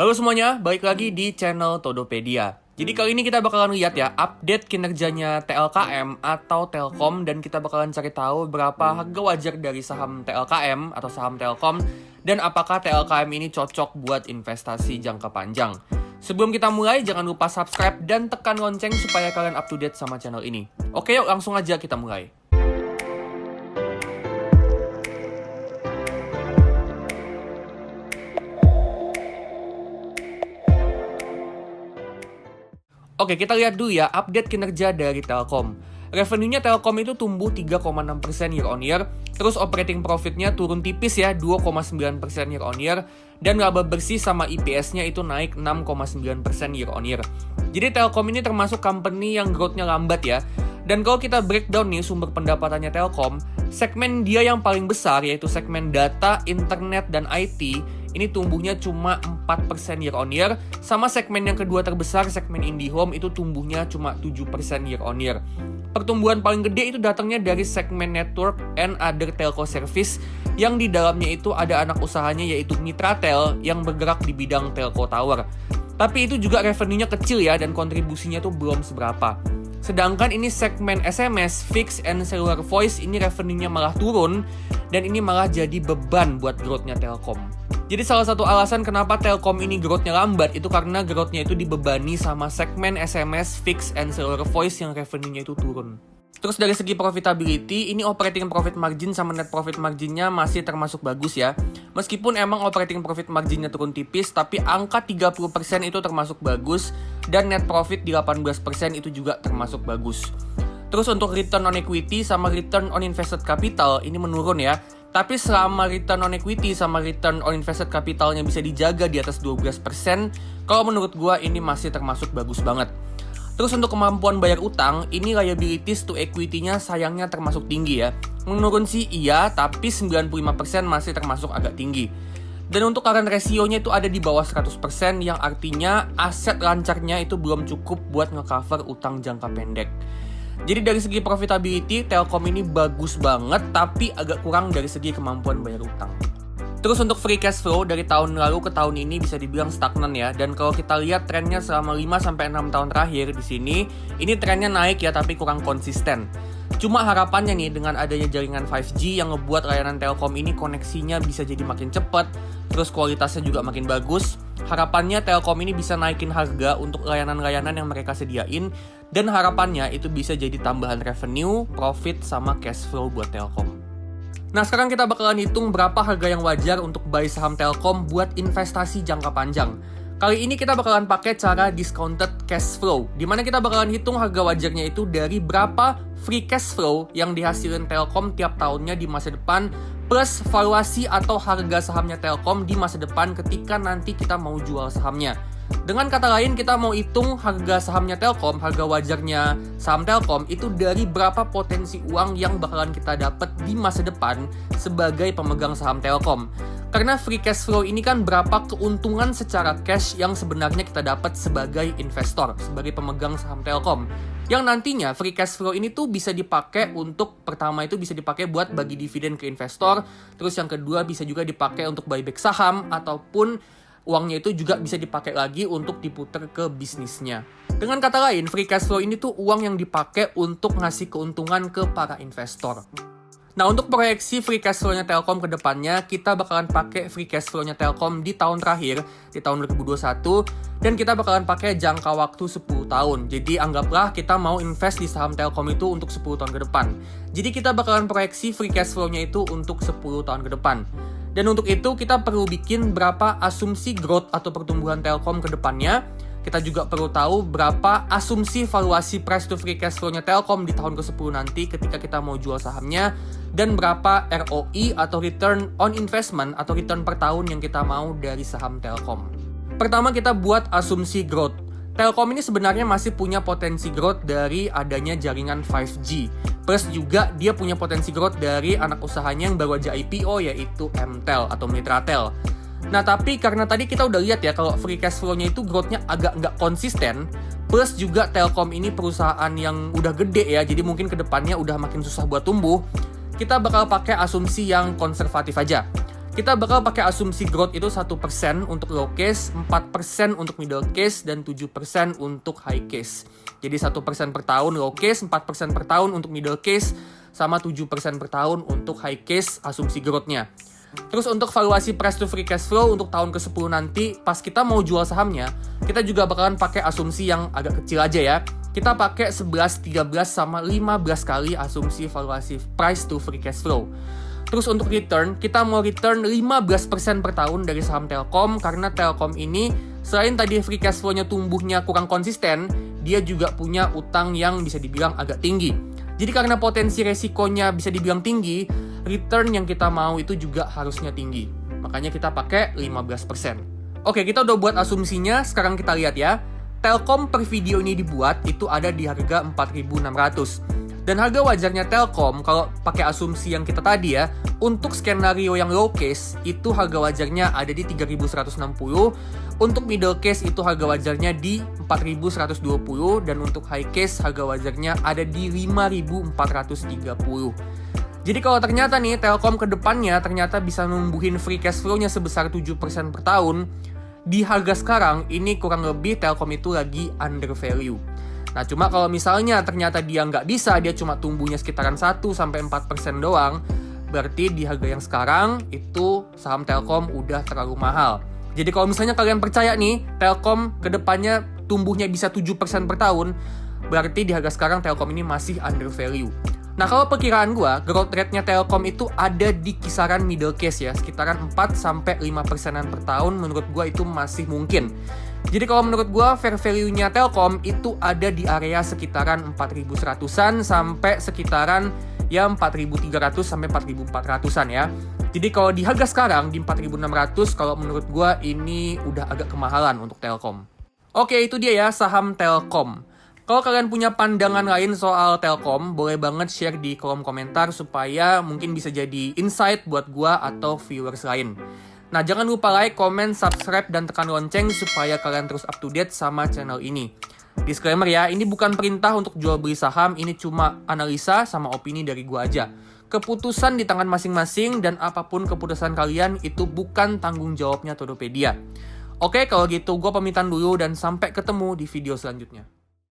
Halo semuanya, balik lagi di channel Todopedia. Jadi kali ini kita bakalan lihat ya update kinerjanya TLKM atau Telkom, dan kita bakalan cari tahu berapa harga wajar dari saham TLKM atau saham Telkom, dan apakah TLKM ini cocok buat investasi jangka panjang. Sebelum kita mulai, jangan lupa subscribe dan tekan lonceng supaya kalian up to date sama channel ini. Oke, yuk langsung aja kita mulai. Oke, kita lihat dulu ya update kinerja dari Telkom. Revenue-nya Telkom itu tumbuh 3,6% year on year, terus operating profit-nya turun tipis ya 2,9% year on year, dan laba bersih sama EPS-nya itu naik 6,9% year on year. Jadi Telkom ini termasuk company yang growth-nya lambat ya. Dan kalau kita breakdown nih sumber pendapatannya Telkom, segmen dia yang paling besar yaitu segmen data, internet, dan IT, ini tumbuhnya cuma 4% year on year, sama segmen yang kedua terbesar, segmen IndiHome, itu tumbuhnya cuma 7% year on year. Pertumbuhan paling gede itu datangnya dari segmen network and other telco service, yang di dalamnya itu ada anak usahanya yaitu Mitratel yang bergerak di bidang telco tower. Tapi itu juga revenue-nya kecil ya, dan kontribusinya tuh belum seberapa. Sedangkan ini segmen SMS, fixed and cellular voice, ini revenue-nya malah turun, dan ini malah jadi beban buat growth-nya Telkom. Jadi salah satu alasan kenapa Telkom ini growth-nya lambat itu karena growth-nya itu dibebani sama segmen SMS, fixed and cellular voice yang revenue-nya itu turun. Terus dari segi profitability, ini operating profit margin sama net profit margin-nya masih termasuk bagus ya. Meskipun emang operating profit margin-nya turun tipis, tapi angka 30% itu termasuk bagus, dan net profit di 18% itu juga termasuk bagus. Terus untuk return on equity sama return on invested capital ini menurun ya. Tapi selama return on equity sama return on invested capitalnya bisa dijaga di atas 12%, kalau menurut gua ini masih termasuk bagus banget. Terus untuk kemampuan bayar utang, ini liabilities to equity-nya sayangnya termasuk tinggi ya. Menurun sih iya, tapi 95% masih termasuk agak tinggi. Dan untuk current ratio-nya itu ada di bawah 100%, yang artinya aset lancarnya itu belum cukup buat nge-cover utang jangka pendek. Jadi dari segi profitability, Telkom ini bagus banget, tapi agak kurang dari segi kemampuan bayar utang. Terus untuk free cash flow dari tahun lalu ke tahun ini bisa dibilang stagnan ya. Dan kalau kita lihat trennya selama 5-6 tahun terakhir di sini, ini trennya naik ya tapi kurang konsisten. Cuma harapannya nih dengan adanya jaringan 5G yang ngebuat layanan Telkom ini koneksinya bisa jadi makin cepat, terus kualitasnya juga makin bagus. Harapannya Telkom ini bisa naikin harga untuk layanan-layanan yang mereka sediain, dan harapannya itu bisa jadi tambahan revenue, profit, sama cash flow buat Telkom. Nah sekarang kita bakalan hitung berapa harga yang wajar untuk buy saham Telkom buat investasi jangka panjang. Kali ini kita bakalan pakai cara discounted cash flow, dimana kita bakalan hitung harga wajarnya itu dari berapa free cash flow yang dihasilin Telkom tiap tahunnya di masa depan, plus valuasi atau harga sahamnya Telkom di masa depan ketika nanti kita mau jual sahamnya. Dengan kata lain, kita mau hitung harga sahamnya Telkom, harga wajarnya saham Telkom itu dari berapa potensi uang yang bakalan kita dapat di masa depan sebagai pemegang saham Telkom. Karena free cash flow ini kan berapa keuntungan secara cash yang sebenarnya kita dapat sebagai investor, sebagai pemegang saham Telkom. Yang nantinya free cash flow ini tuh bisa dipakai untuk, pertama itu bisa dipakai buat bagi dividen ke investor, terus yang kedua bisa juga dipakai untuk buyback saham, ataupun uangnya itu juga bisa dipakai lagi untuk diputar ke bisnisnya. Dengan kata lain, free cash flow ini tuh uang yang dipakai untuk ngasih keuntungan ke para investor. Nah untuk proyeksi free cash flow-nya Telkom ke depannya, kita bakalan pakai free cash flow-nya Telkom di tahun terakhir, di tahun 2021, dan kita bakalan pakai jangka waktu 10 tahun. Jadi anggaplah kita mau invest di saham Telkom itu untuk 10 tahun ke depan. Jadi kita bakalan proyeksi free cash flow-nya itu untuk 10 tahun ke depan. Dan untuk itu kita perlu bikin berapa asumsi growth atau pertumbuhan Telkom ke depannya. Kita juga perlu tahu berapa asumsi valuasi price to free cash flow-nya Telkom di tahun ke-10 nanti ketika kita mau jual sahamnya, dan berapa ROI atau return on investment atau return per tahun yang kita mau dari saham Telkom. Pertama kita buat asumsi growth. Telkom ini sebenarnya masih punya potensi growth dari adanya jaringan 5G. Plus juga dia punya potensi growth dari anak usahanya yang baru aja IPO yaitu Mtel atau Mitratel. Nah tapi karena tadi kita udah lihat ya kalau free cash flow-nya itu growth-nya agak nggak konsisten, plus juga Telkom ini perusahaan yang udah gede ya, jadi mungkin kedepannya udah makin susah buat tumbuh, kita bakal pakai asumsi yang konservatif aja. kita bakal pakai asumsi growth itu 1% untuk low case, 4% untuk middle case, dan 7% untuk high case. Jadi 1% per tahun low case, 4% per tahun untuk middle case, sama 7% per tahun untuk high case asumsi growth-nya. Terus untuk valuasi price to free cash flow untuk tahun ke-10 nanti, pas kita mau jual sahamnya, kita juga bakalan pakai asumsi yang agak kecil aja ya. Kita pakai 11, 13, sama 15 kali asumsi valuasi price to free cash flow. Terus untuk return, kita mau return 15% per tahun dari saham Telkom, karena Telkom ini selain tadi free cash flow-nya tumbuhnya kurang konsisten, dia juga punya utang yang bisa dibilang agak tinggi. Jadi karena potensi resikonya bisa dibilang tinggi, return yang kita mau itu juga harusnya tinggi. Makanya kita pakai 15%. Oke, kita udah buat asumsinya, sekarang kita lihat ya. Telkom per video ini dibuat itu ada di harga 4.600. Dan harga wajarnya Telkom kalau pakai asumsi yang kita tadi ya, untuk skenario yang low case itu harga wajarnya ada di 3.160, untuk middle case itu harga wajarnya di 4.120, dan untuk high case harga wajarnya ada di 5.430. Jadi kalau ternyata nih Telkom ke depannya ternyata bisa numbuhin free cash flow-nya sebesar 7% per tahun, di harga sekarang ini kurang lebih Telkom itu lagi under value. Nah cuma kalau misalnya ternyata dia nggak bisa, dia cuma tumbuhnya sekitaran 1-4% doang, berarti di harga yang sekarang itu saham Telkom udah terlalu mahal. Jadi kalau misalnya kalian percaya nih Telkom kedepannya tumbuhnya bisa 7% per tahun, berarti di harga sekarang Telkom ini masih under value. Nah kalau perkiraan gue, growth rate-nya Telkom itu ada di kisaran middle case ya, sekitaran 4-5% per tahun, menurut gue itu masih mungkin. Jadi kalau menurut gue fair value-nya Telkom itu ada di area sekitaran 4.100-an sampai sekitaran ya 4.300 sampai 4.400-an ya. Jadi kalau di harga sekarang di 4.600, kalau menurut gue ini udah agak kemahalan untuk Telkom. Oke, itu dia ya saham Telkom. Kalau kalian punya pandangan lain soal Telkom, boleh banget share di kolom komentar supaya mungkin bisa jadi insight buat gua atau viewers lain. Nah, jangan lupa like, comment, subscribe, dan tekan lonceng supaya kalian terus up to date sama channel ini. Disclaimer ya, ini bukan perintah untuk jual beli saham, ini cuma analisa sama opini dari gua aja. Keputusan di tangan masing-masing, dan apapun keputusan kalian itu bukan tanggung jawabnya Todopedia. Oke, kalau gitu gua pamitan dulu dan sampai ketemu di video selanjutnya.